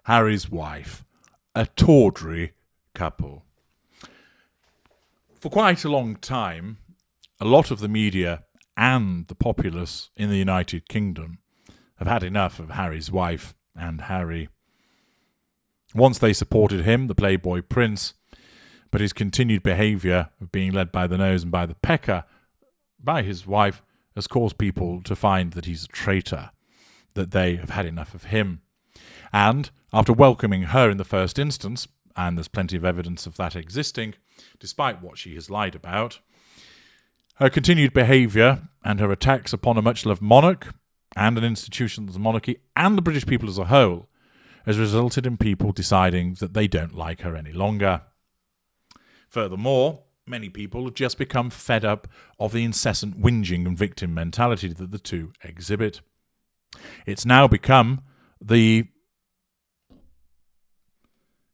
Harry's wife, a tawdry couple. For quite a long time, a lot of the media and the populace in the United Kingdom have had enough of Harry's wife and Harry. Once they supported him, the Playboy Prince, but his continued behaviour of being led by the nose and by the pecker by his wife has caused people to find that he's a traitor, that they have had enough of him. And after welcoming her in the first instance, and there's plenty of evidence of that existing, despite what she has lied about, her continued behaviour and her attacks upon a much-loved monarch and an institution as a monarchy and the British people as a whole has resulted in people deciding that they don't like her any longer. Furthermore, many people have just become fed up of the incessant whinging and victim mentality that the two exhibit. It's now become the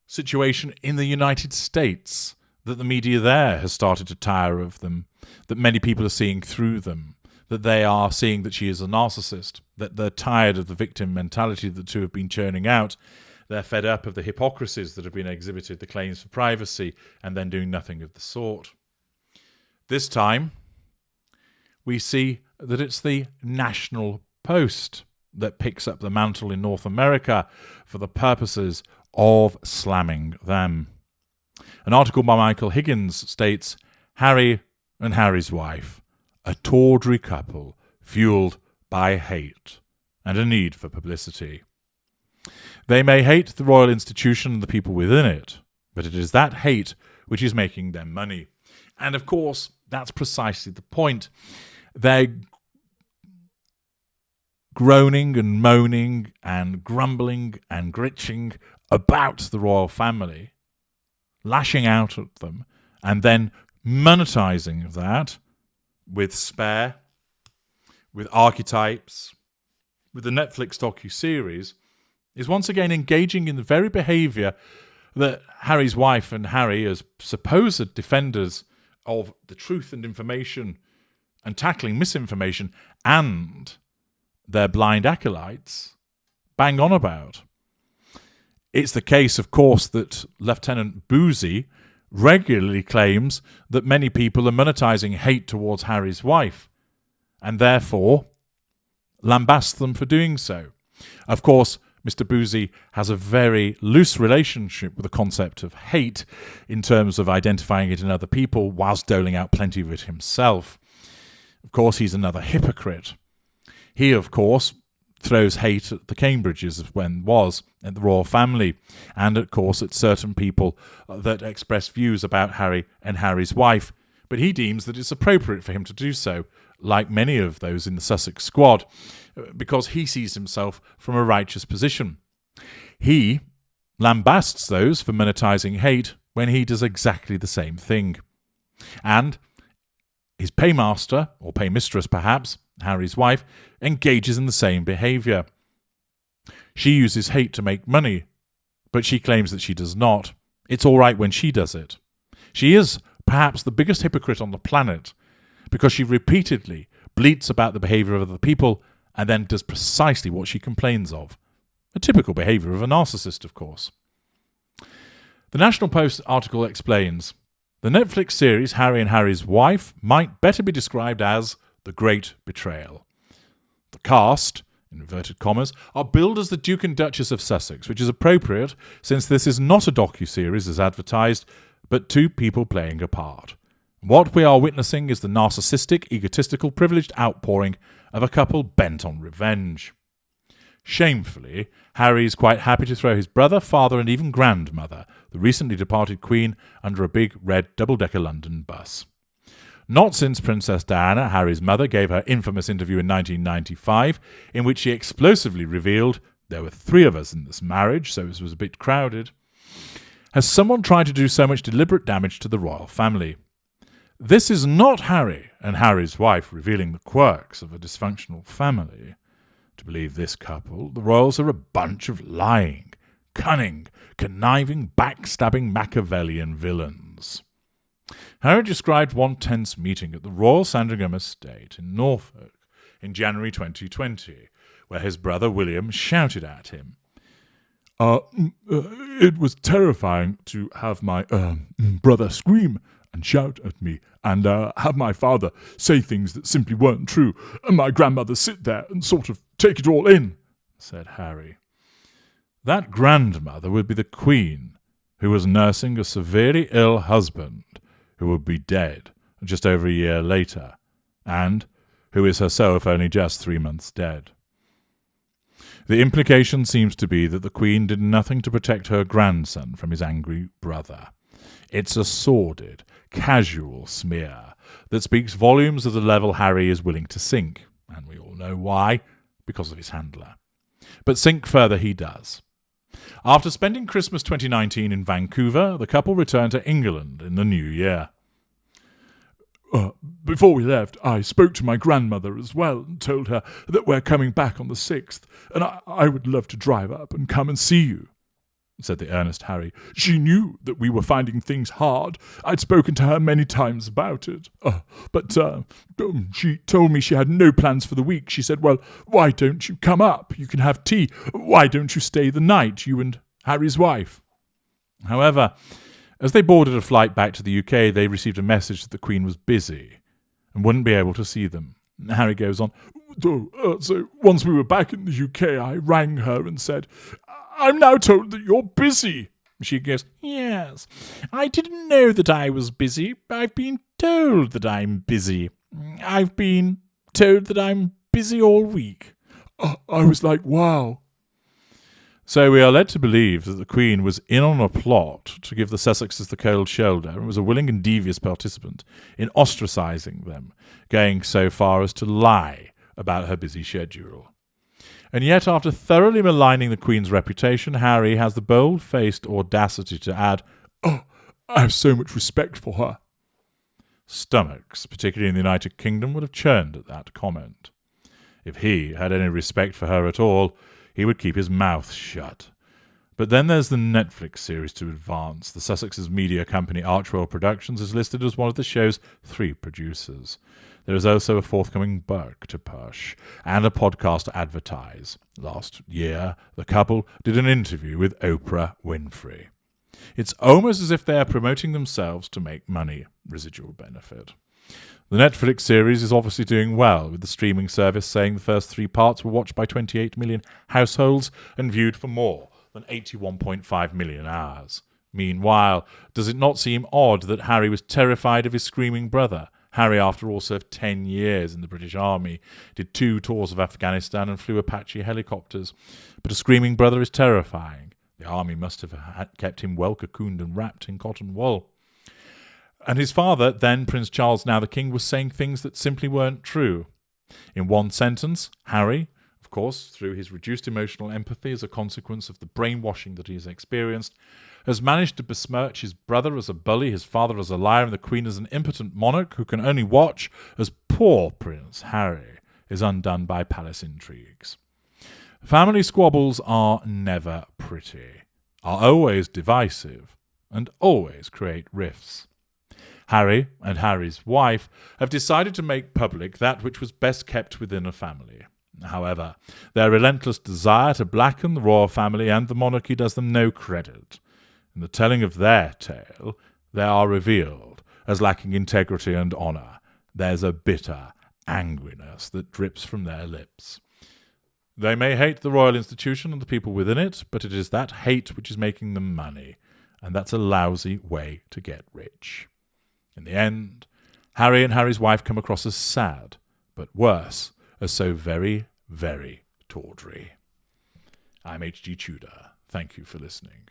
situation in the United States that the media there has started to tire of them, that many people are seeing through them, that they are seeing that she is a narcissist, that they're tired of the victim mentality that the two have been churning out. They're fed up of the hypocrisies that have been exhibited, the claims for privacy, and then doing nothing of the sort. This time, we see that it's the National Post that picks up the mantle in North America for the purposes of slamming them. An article by Michael Higgins states, Harry and Harry's wife, a tawdry couple fueled by hate and a need for publicity. They may hate the royal institution and the people within it, but it is that hate which is making them money. And of course, that's precisely the point. They're groaning and moaning and grumbling and gritching about the royal family, lashing out at them, and then monetizing that with Spare, with Archetypes, with the Netflix docu-series, is once again engaging in the very behaviour that Harry's wife and Harry, as supposed defenders of the truth and information and tackling misinformation and their blind acolytes, bang on about. It's the case, of course, that Lieutenant Boozy regularly claims that many people are monetising hate towards Harry's wife and therefore lambasts them for doing so. Of course, Mr. Boozy has a very loose relationship with the concept of hate in terms of identifying it in other people whilst doling out plenty of it himself. Of course, he's another hypocrite. He, of course, throws hate at the Cambridges at the royal family, and of course at certain people that express views about Harry and Harry's wife, but he deems that it's appropriate for him to do so, like many of those in the Sussex squad, because he sees himself from a righteous position. He lambasts those for monetising hate when he does exactly the same thing. And his paymaster, or paymistress perhaps, Harry's wife, engages in the same behaviour. She uses hate to make money, but she claims that she does not. It's all right when she does it. She is perhaps the biggest hypocrite on the planet because she repeatedly bleats about the behaviour of other people and then does precisely what she complains of. A typical behaviour of a narcissist, of course. The National Post article explains, the Netflix series Harry and Harry's Wife might better be described as The Great Betrayal. The cast, in inverted commas, are billed as the Duke and Duchess of Sussex, which is appropriate since this is not a docu-series as advertised, but two people playing a part. What we are witnessing is the narcissistic, egotistical, privileged outpouring of a couple bent on revenge. Shamefully, Harry is quite happy to throw his brother, father and even grandmother, the recently departed Queen, under a big red double-decker London bus. Not since Princess Diana, Harry's mother, gave her infamous interview in 1995, in which she explosively revealed, there were 3 of us in this marriage, so it was a bit crowded, has someone tried to do so much deliberate damage to the royal family. This is not Harry and Harry's wife revealing the quirks of a dysfunctional family. To believe this couple, the royals are a bunch of lying, cunning, conniving, backstabbing Machiavellian villains. Harry described one tense meeting at the Royal Sandringham Estate in Norfolk in January 2020, where his brother William shouted at him, It was terrifying to have my brother scream and shout at me, and have my father say things that simply weren't true, and my grandmother sit there and sort of take it all in," said Harry. That grandmother would be the Queen, who was nursing a severely ill husband who would be dead just over a year later, and who is herself only just 3 months dead. The implication seems to be that the Queen did nothing to protect her grandson from his angry brother. It's a sordid, casual smear that speaks volumes of the level Harry is willing to sink, and we all know why, because of his handler. But sink further he does. After spending Christmas 2019 in Vancouver, the couple returned to England in the new year. "Before we left, I spoke to my grandmother as well and told her that we're coming back on the 6th, and I would love to drive up and come and see you," said the earnest Harry. "She knew that we were finding things hard. I'd spoken to her many times about it. But she told me she had no plans for the week. She said, 'Well, why don't you come up? You can have tea. Why don't you stay the night, you and Harry's wife?' However, as they boarded a flight back to the UK, they received a message that the Queen was busy and wouldn't be able to see them. Harry goes on, So once we were back in the UK, I rang her and said, 'I'm now told that you're busy.' She goes, 'Yes, I didn't know that I was busy. I've been told that I'm busy. I've been told that I'm busy all week.' I was like, wow." So we are led to believe that the Queen was in on a plot to give the Sussexes the cold shoulder and was a willing and devious participant in ostracising them, going so far as to lie about her busy schedule. And yet, after thoroughly maligning the Queen's reputation, Harry has the bold-faced audacity to add, "I have so much respect for her." Stomachs, particularly in the United Kingdom, would have churned at that comment. If he had any respect for her at all, he would keep his mouth shut. But then there's the Netflix series to advance. The Sussexes media company Archwell Productions is listed as one of the show's 3 producers. There is also a forthcoming book to push and a podcast to advertise. Last year, the couple did an interview with Oprah Winfrey. It's almost as if they are promoting themselves to make money, residual benefit. The Netflix series is obviously doing well, with the streaming service saying the first 3 parts were watched by 28 million households and viewed for more than 81.5 million hours. Meanwhile, does it not seem odd that Harry was terrified of his screaming brother? Harry, after all, served 10 years in the British Army, did 2 tours of Afghanistan and flew Apache helicopters. But a screaming brother is terrifying. The army must have kept him well cocooned and wrapped in cotton wool. And his father, then Prince Charles, now the King, was saying things that simply weren't true. In one sentence, Harry, of course, through his reduced emotional empathy as a consequence of the brainwashing that he has experienced, has managed to besmirch his brother as a bully, his father as a liar, and the Queen as an impotent monarch who can only watch as poor Prince Harry is undone by palace intrigues. Family squabbles are never pretty, are always divisive, and always create rifts. Harry and Harry's wife have decided to make public that which was best kept within a family. However, their relentless desire to blacken the royal family and the monarchy does them no credit. In the telling of their tale, they are revealed as lacking integrity and honour. There's a bitter angriness that drips from their lips. They may hate the royal institution and the people within it, but it is that hate which is making them money, and that's a lousy way to get rich. In the end, Harry and Harry's wife come across as sad, but worse, as so very, very tawdry. I'm H.G. Tudor. Thank you for listening.